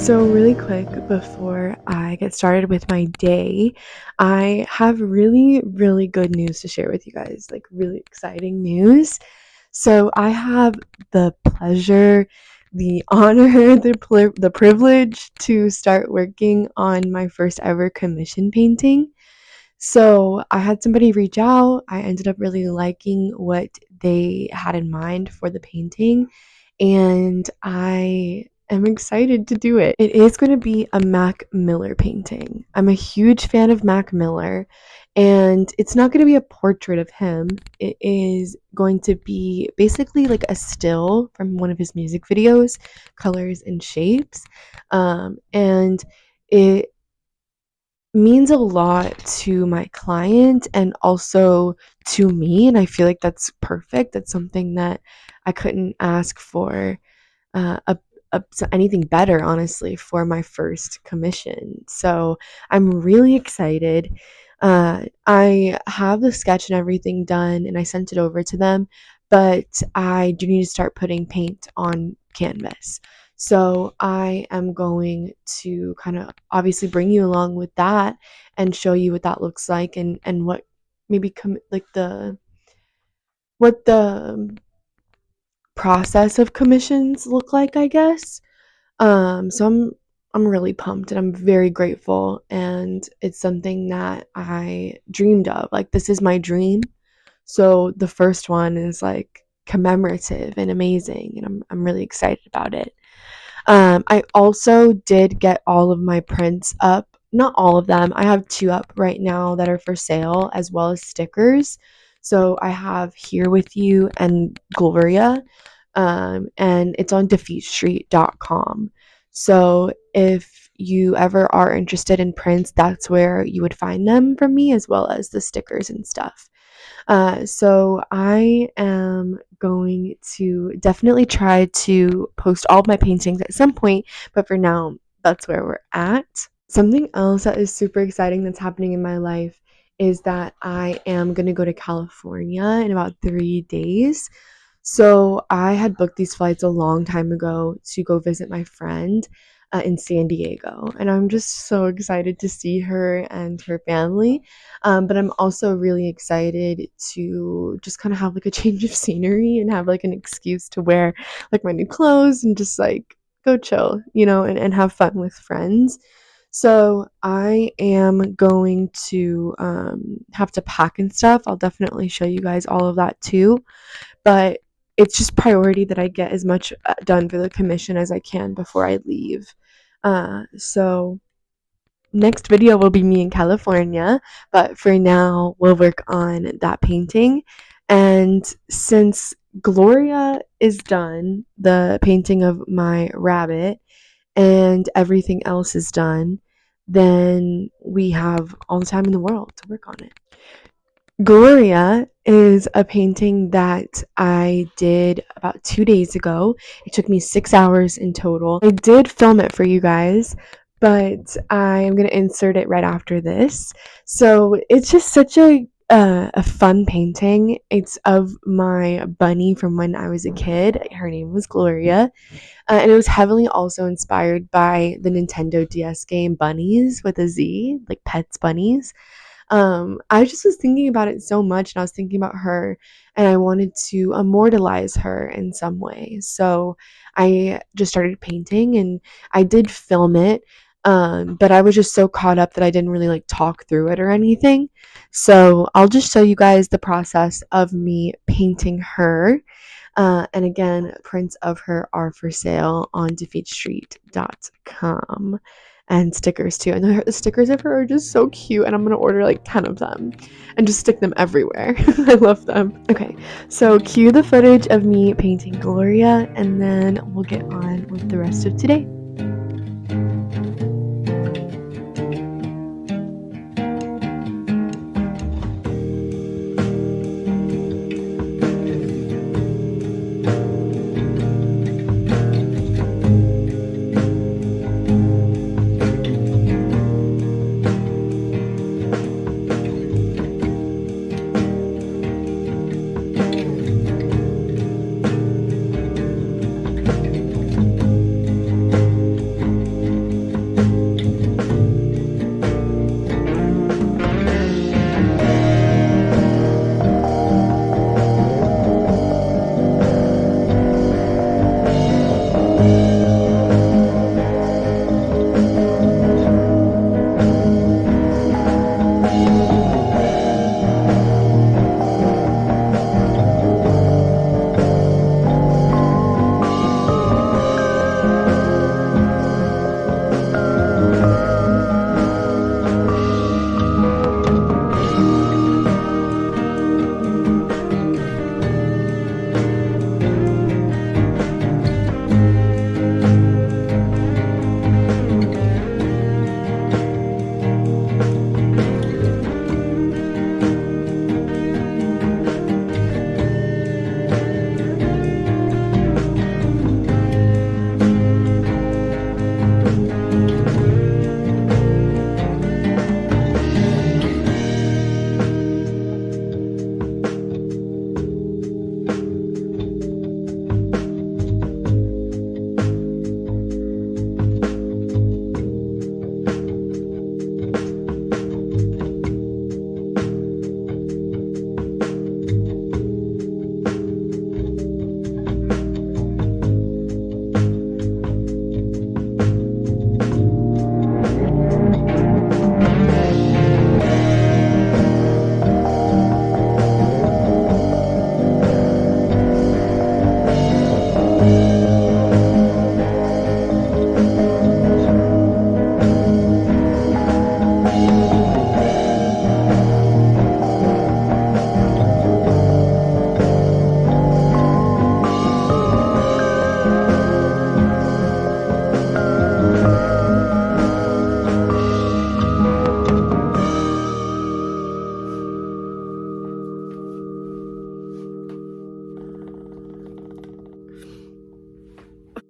So, really quick before I get started with my day, I have really, really good news to share with you guys, like really exciting news. So, I have the pleasure, the honor, the privilege to start working on my first ever commission painting. So, I had somebody reach out. I ended up really liking what they had in mind for the painting, and I am excited to do it. It is going to be a Mac Miller painting. I'm a huge fan of Mac Miller, and it's not going to be a portrait of him. It is going to be basically like a still from one of his music videos, Colors and Shapes. And it means a lot to my client and also to me, and I feel like that's perfect. That's something that I couldn't ask for uh, a, anything better, honestly, for my first commission. So I'm really excited. I have the sketch and everything done, and I sent it over to them, but I do need to start putting paint on canvas. So I am going to kind of obviously bring you along with that and show you what that looks like and what maybe like the process of commissions look like, I guess. So I'm really pumped and I'm very grateful, and it's something that I dreamed of. Like, this is my dream. So the first one is like commemorative and amazing, and I'm really excited about it. I also did get all of my prints up. Not all of them. I have two up right now that are for sale, as well as stickers. So I have Here With You and Gloria, and it's on defeatstreet.com. So if you ever are interested in prints, that's where you would find them from me, as well as the stickers and stuff. So I am going to definitely try to post all of my paintings at some point, but for now, that's where we're at. Something else that is super exciting that's happening in my life is that I am going to go to California in about 3 days. So I had booked these flights a long time ago to go visit my friend in San Diego, and I'm just so excited to see her and her family. But I'm also really excited to just kind of have like a change of scenery and have like an excuse to wear like my new clothes and just like go chill, and have fun with friends. So I am going to have to pack and stuff. I'll definitely show you guys all of that too, but it's just priority that I get as much done for the commission as I can before I leave. So next video will be me in California, but for now we'll work on that painting. And since Gloria is done, the painting of my rabbit, and everything else is done, then we have all the time in the world to work on it. Gloria is a painting that I did about 2 days ago. It took me 6 hours in total. I did film it for you guys, but I am going to insert it right after this. So it's just such a fun painting. It's of my bunny from when I was a kid. Her name was Gloria. And it was heavily also inspired by the Nintendo DS game Bunnies with a Z, like Pets Bunnies. I just was thinking about it so much, and I was thinking about her, and I wanted to immortalize her in some way. So I just started painting, and I did film it, but I was just so caught up that I didn't really like talk through it or anything. So I'll just show you guys the process of me painting her. And again, prints of her are for sale on defeatstreet.com, and stickers too. And the stickers of her are just so cute, and I'm gonna order like 10 of them and just stick them everywhere. I love them. Okay, so cue the footage of me painting Gloria, and then we'll get on with the rest of today.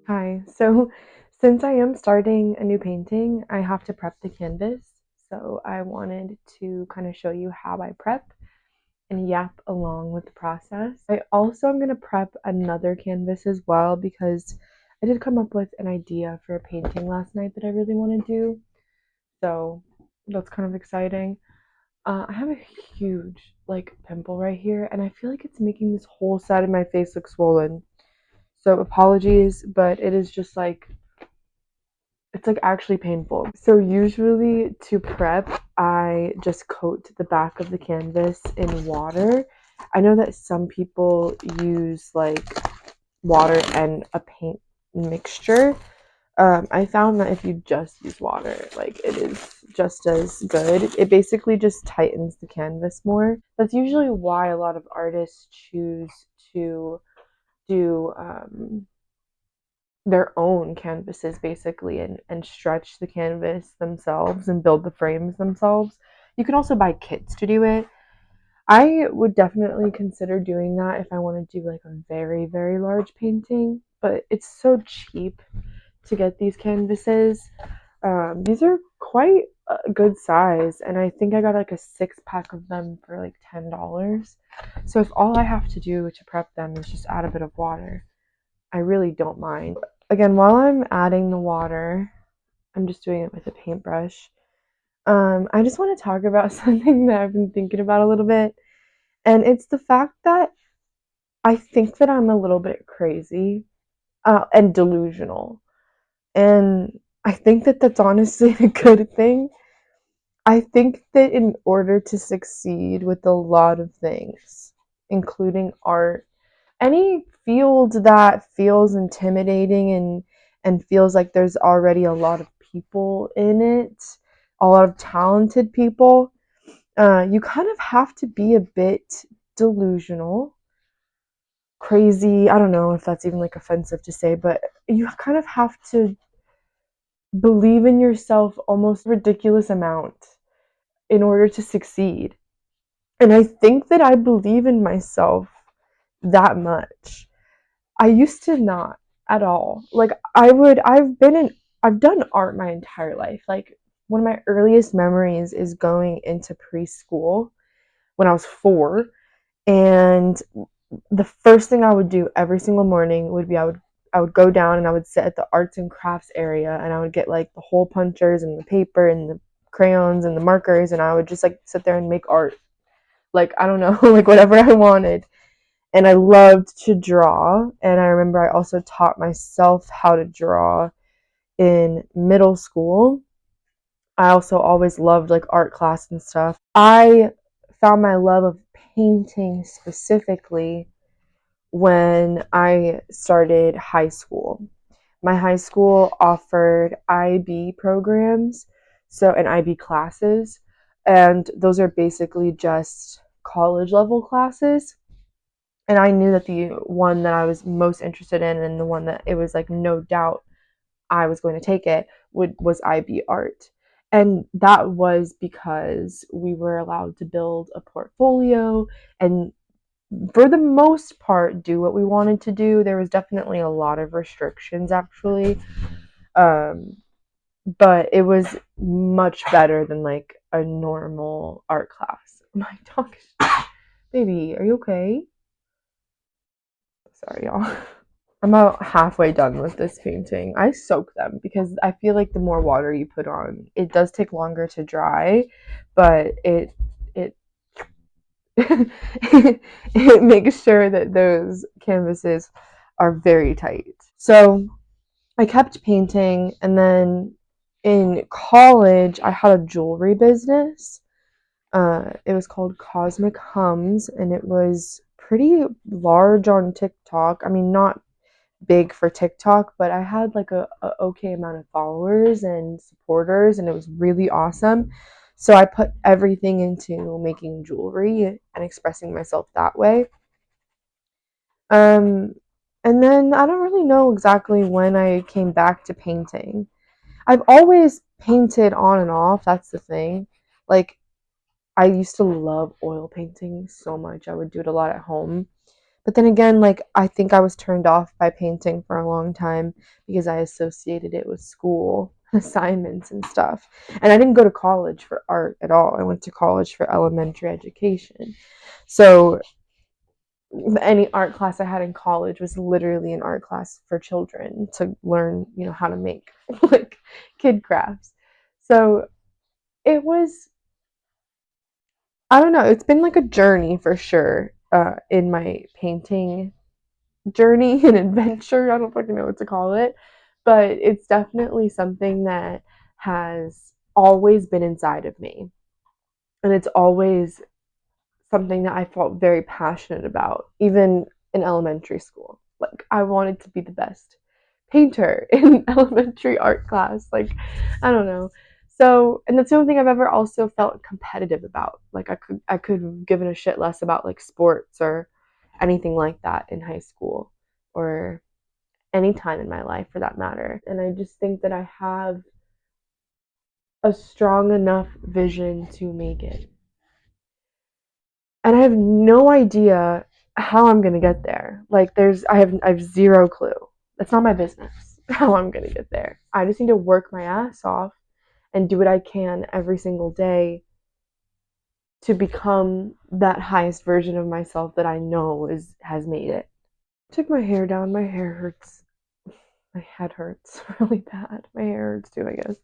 Hi. So, since I am starting a new painting, I have to prep the canvas. So, I wanted to kind of show you how I prep and yap along with the process. I also am going to prep another canvas as well because I did come up with an idea for a painting last night that I really want to do. So, that's kind of exciting. I have a huge like pimple right here, and I feel like it's making this whole side of my face look swollen. So apologies, but it is just like it's like actually painful. So usually to prep, I just coat the back of the canvas in water. I know that some people use like water and a paint mixture. I found that if you just use water, like it is just as good. It basically just tightens the canvas more. That's usually why a lot of artists choose to do their own canvases basically and stretch the canvas themselves and build the frames themselves. You can also buy kits to do it. I would definitely consider doing that if I want to do like a very, very large painting, but it's so cheap to get these canvases. These are quite a good size, and I think I got like a 6 pack of them for like $10. So if all I have to do to prep them is just add a bit of water, I really don't mind. Again, while I'm adding the water, I'm just doing it with a paintbrush. I just want to talk about something that I've been thinking about a little bit, and it's the fact that I think that I'm a little bit crazy and delusional, and I think that that's honestly a good thing. I think that in order to succeed with a lot of things, including art, any field that feels intimidating and feels like there's already a lot of people in it, a lot of talented people, you kind of have to be a bit delusional, crazy. I don't know if that's even like offensive to say, but you kind of have to believe in yourself almost a ridiculous amount in order to succeed. And I think that I believe in myself that much. I used to not at all. Like I've done art my entire life. Like one of my earliest memories is going into preschool when I was 4, and the first thing I would do every single morning would be I would go down and I would sit at the arts and crafts area, and I would get like the hole punchers and the paper and the crayons and the markers, and I would just like sit there and make art. Like I don't know, like whatever I wanted. And I loved to draw. And I remember I also taught myself how to draw in middle school. I also always loved like art class and stuff. I found my love of painting specifically when I started high school. My high school offered IB programs, so and IB classes, and those are basically just college level classes. And I knew that the one that I was most interested in and the one that it was like no doubt I was going to take it was IB art. And that was because we were allowed to build a portfolio and for the most part do what we wanted to do. There was definitely a lot of restrictions actually. Um, but it was much better than like a normal art class. My dog, baby, are you okay? Sorry, y'all. I'm about halfway done with this painting. I soak them because I feel like the more water you put on, it does take longer to dry, but it it makes sure that those canvases are very tight. So I kept painting, and then in college, I had a jewelry business. It was called Cosmic Hums, and it was pretty large on TikTok. I mean, not big for TikTok, but I had like a okay amount of followers and supporters, and it was really awesome. So I put everything into making jewelry and expressing myself that way. Um, and then I don't really know exactly when I came back to painting. I've always painted on and off. That's the thing. Like I used to love oil painting so much. I would do it a lot at home. But then again, like I think I was turned off by painting for a long time because I associated it with school assignments and stuff. And I didn't go to college for art at all. I went to college for elementary education. So any art class I had in college was literally an art class for children to learn, how to make like kid crafts. So it was, I don't know, it's been like a journey for sure in my painting journey and adventure. I don't fucking know what to call it, but it's definitely something that has always been inside of me. And it's always something that I felt very passionate about, even in elementary school. Like, I wanted to be the best painter in elementary art class. Like, I don't know. So, and that's the only thing I've ever also felt competitive about. Like, I could have given a shit less about like sports or anything like that in high school or any time in my life for that matter. And I just think that I have a strong enough vision to make it. And I have no idea how I'm gonna get there. Like I have zero clue. That's not my business how I'm gonna get there. I just need to work my ass off and do what I can every single day to become that highest version of myself that I know is has made it. I took my hair down. My hair hurts. My head hurts really bad. My hair hurts too, I guess.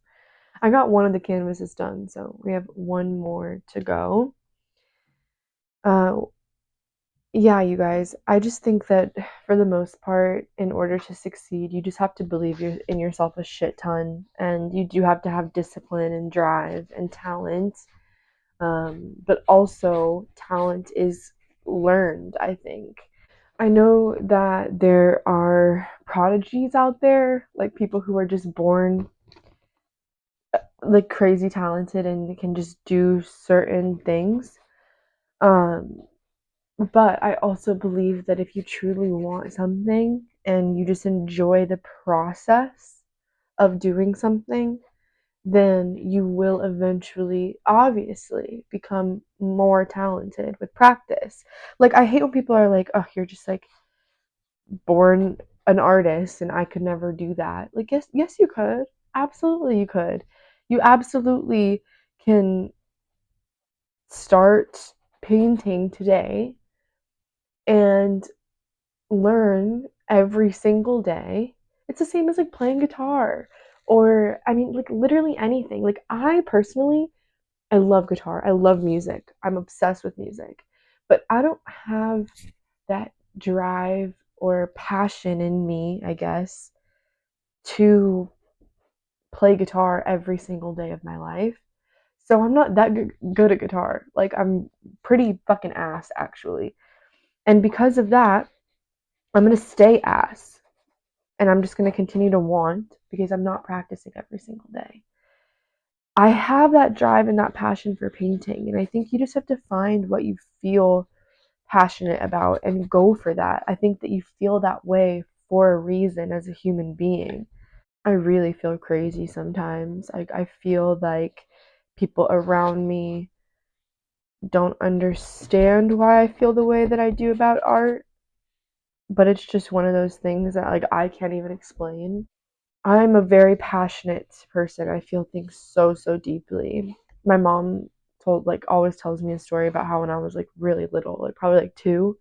I got one of the canvases done, so we have one more to go. Uh, yeah, you guys, I just think that for the most part, in order to succeed, you just have to believe in yourself a shit ton, and you do have to have discipline and drive and talent. But also, talent is learned, I think. I know that there are prodigies out there, like people who are just born like crazy talented and can just do certain things. Um, but I also believe that if you truly want something and you just enjoy the process of doing something, then you will eventually, obviously, become more talented with practice. Like, I hate when people are like, oh, you're just like born an artist and I could never do that. Like, yes, you could. Absolutely, you could. You absolutely can start painting today and learn every single day. It's the same as like playing guitar or I mean like literally anything. Like I personally I love guitar. I love music. I'm obsessed with music. But I don't have that drive or passion in me, I guess, to play guitar every single day of my life. So I'm not that good at guitar. Like, I'm pretty fucking ass, actually. And because of that, I'm going to stay ass. And I'm just going to continue to want because I'm not practicing every single day. I have that drive and that passion for painting. And I think you just have to find what you feel passionate about and go for that. I think that you feel that way for a reason as a human being. I really feel crazy sometimes. I feel like people around me don't understand why I feel the way that I do about art, but it's just one of those things that like I can't even explain. I'm a very passionate person. I feel things so deeply. My mom told like always tells me a story about how when I was like really little, like probably like 2,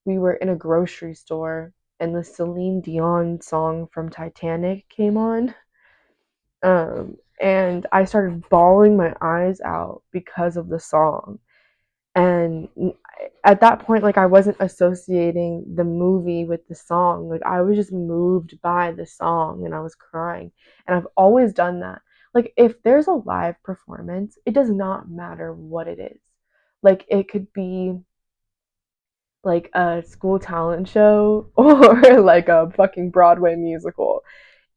we were in a grocery store and the Celine Dion song from Titanic came on. And I started bawling my eyes out because of the song. And at that point, like, I wasn't associating the movie with the song. Like, I was just moved by the song and I was crying. And I've always done that. Like, if there's a live performance, it does not matter what it is. Like, it could be like a school talent show or like a fucking Broadway musical.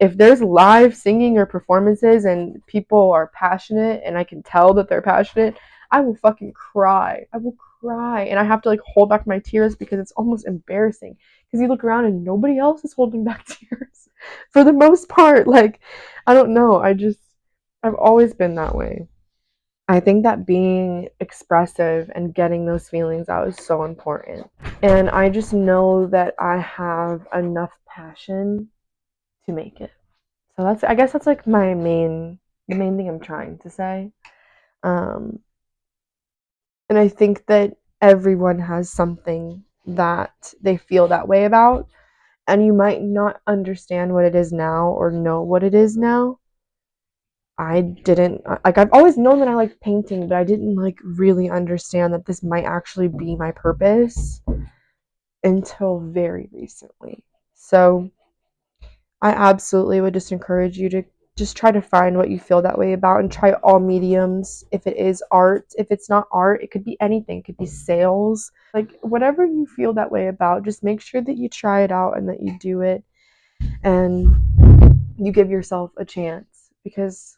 If there's live singing or performances and people are passionate and I can tell that they're passionate, I will fucking cry. I will cry. And I have to like hold back my tears because it's almost embarrassing. Because you look around and nobody else is holding back tears for the most part. Like, I don't know. I've always been that way. I think that being expressive and getting those feelings out is so important. And I just know that I have enough passion to make it. So that's I guess that's like the main thing I'm trying to say. Um and I think that everyone has something that they feel that way about, and you might not understand what it is now or know what it is now. I didn't like I've always known that I like painting, but I didn't like really understand that this might actually be my purpose until very recently. So I absolutely would just encourage you to just try to find what you feel that way about and try all mediums. If it is art, if it's not art, it could be anything. It could be sales. Like whatever you feel that way about, just make sure that you try it out and that you do it and you give yourself a chance because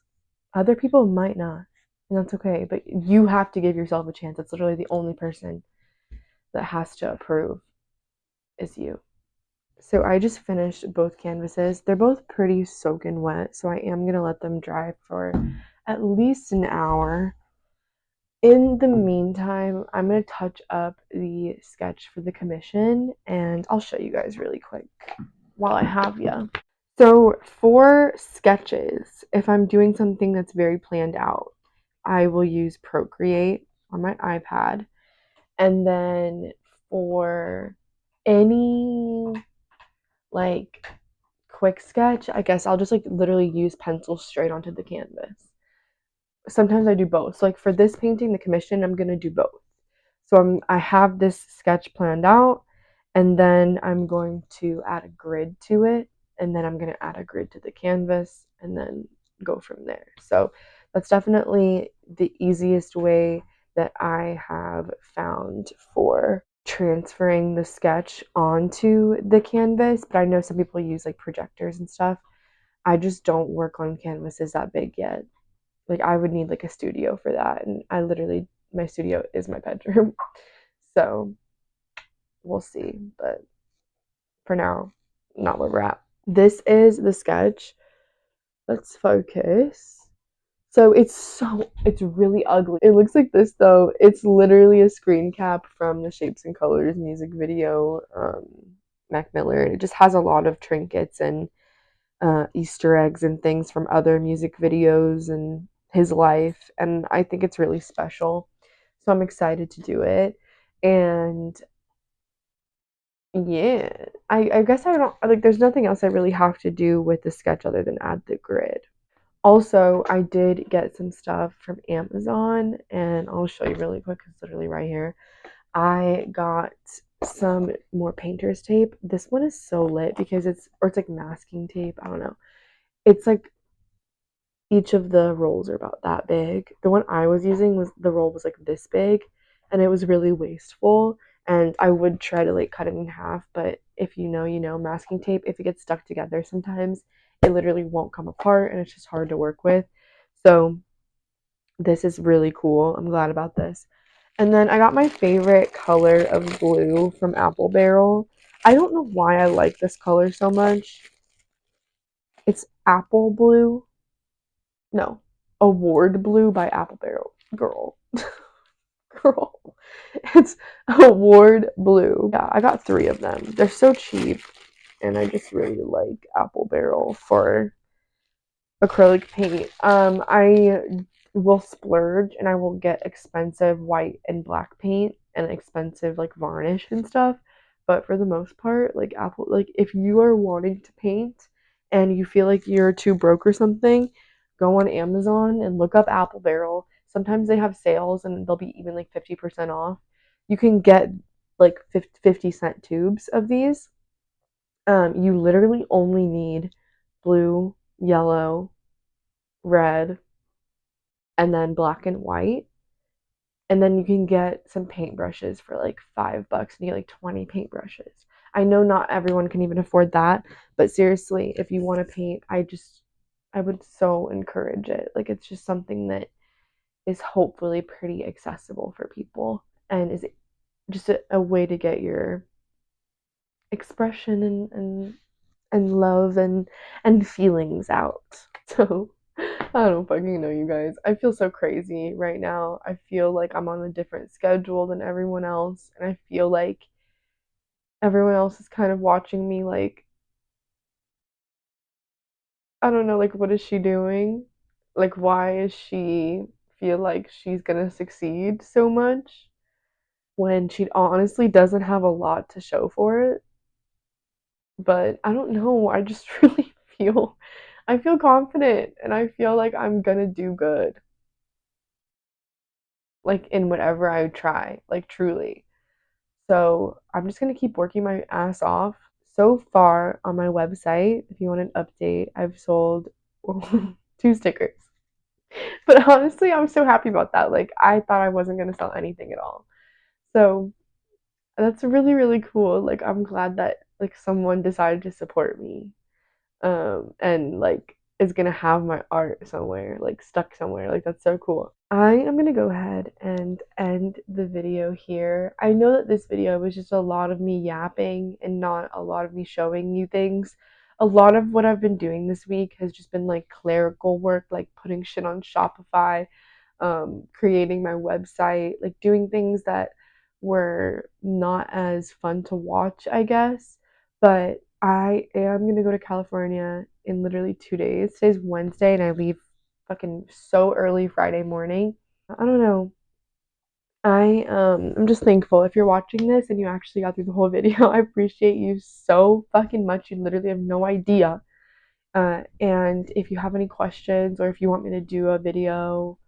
other people might not. And that's okay, but you have to give yourself a chance. It's literally the only person that has to approve is you. So I just finished both canvases. They're both pretty soaking wet, so I am going to let them dry for at least an hour. In the meantime, I'm going to touch up the sketch for the commission and I'll show you guys really quick while I have you. So for sketches, if I'm doing something that's very planned out, I will use Procreate on my iPad. And then for any like quick sketch, I guess I'll just like literally use pencil straight onto the canvas. Sometimes I do both. So like for this painting, the commission, I'm gonna do both. So I have this sketch planned out, and then I'm going to add a grid to it, and then I'm gonna add a grid to the canvas, and then go from there. So that's definitely the easiest way that I have found for transferring the sketch onto the canvas. But I know some people use like projectors and stuff. I just don't work on canvases that big yet. Like I would need like a studio for that, and I literally my studio is my bedroom. So we'll see, but for now, not where we're at. This is the sketch. Let's focus. So it's really ugly. It looks like this though. It's literally a screen cap from the Shapes and Colors music video, Mac Miller. It just has a lot of trinkets and Easter eggs and things from other music videos and his life. And I think it's really special. So I'm excited to do it. And yeah, I guess I don't like, there's nothing else I really have to do with the sketch other than add the grid. Also, I did get some stuff from Amazon and I'll show you really quick. It's literally right here. I got some more painter's tape. This one is so lit because it's like masking tape. I don't know. It's like each of the rolls are about that big. The one I was using was the roll was like this big and it was really wasteful and I would try to like cut it in half, but if you know, you know, masking tape, if it gets stuck together sometimes, it literally won't come apart and it's just hard to work with. So this is really cool. I'm glad about this. And then I got my favorite color of blue from Apple Barrel. I don't know why I like this color so much. It's apple blue. No, Award Blue by Apple Barrel. Girl. Girl. It's Award Blue. Yeah, I got 3 of them. They're so cheap, and I just really like Apple Barrel for acrylic paint. I will splurge and I will get expensive white and black paint and expensive like varnish and stuff. But for the most part, like Apple, like if you are wanting to paint and you feel like you're too broke or something, go on Amazon and look up Apple Barrel. Sometimes they have sales and they'll be even like 50% off. You can get like 50-cent tubes of these. You literally only need blue, yellow, red, and then black and white. And then you can get some paintbrushes for like $5 and you get like 20 paintbrushes. I know not everyone can even afford that, but seriously, if you want to paint, I would so encourage it. Like it's just something that is hopefully pretty accessible for people and is just a way to get your expression and love and feelings out. So I don't fucking know, you guys. I feel so crazy right now. I feel like I'm on a different schedule than everyone else, and I feel like everyone else is kind of watching me like, I don't know, like what is she doing? Like why is she feel like she's gonna succeed so much when she honestly doesn't have a lot to show for it? But I don't know. I just really feel I feel confident and I feel like I'm gonna do good. Like in whatever I try, like truly. So I'm just gonna keep working my ass off. So far on my website, if you want an update, I've sold 2 stickers. But honestly, I'm so happy about that. Like I thought I wasn't gonna sell anything at all. So that's really, really cool. Like I'm glad that like someone decided to support me. And like is gonna have my art somewhere, like stuck somewhere. Like that's so cool. I am gonna go ahead and end the video here. I know that this video was just a lot of me yapping and not a lot of me showing you things. A lot of what I've been doing this week has just been like clerical work, like putting shit on Shopify, creating my website, like doing things that were not as fun to watch, I guess. But I am gonna go to California in literally 2 days. Today's Wednesday and I leave fucking so early Friday morning. I don't know. I'm just thankful if you're watching this and you actually got through the whole video. I appreciate you so fucking much. You literally have no idea. And if you have any questions or if you want me to do a video,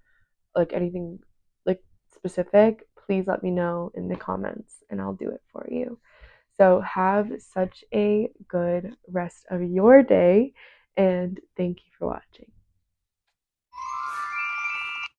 like anything like specific, please let me know in the comments and I'll do it for you. So have such a good rest of your day and thank you for watching.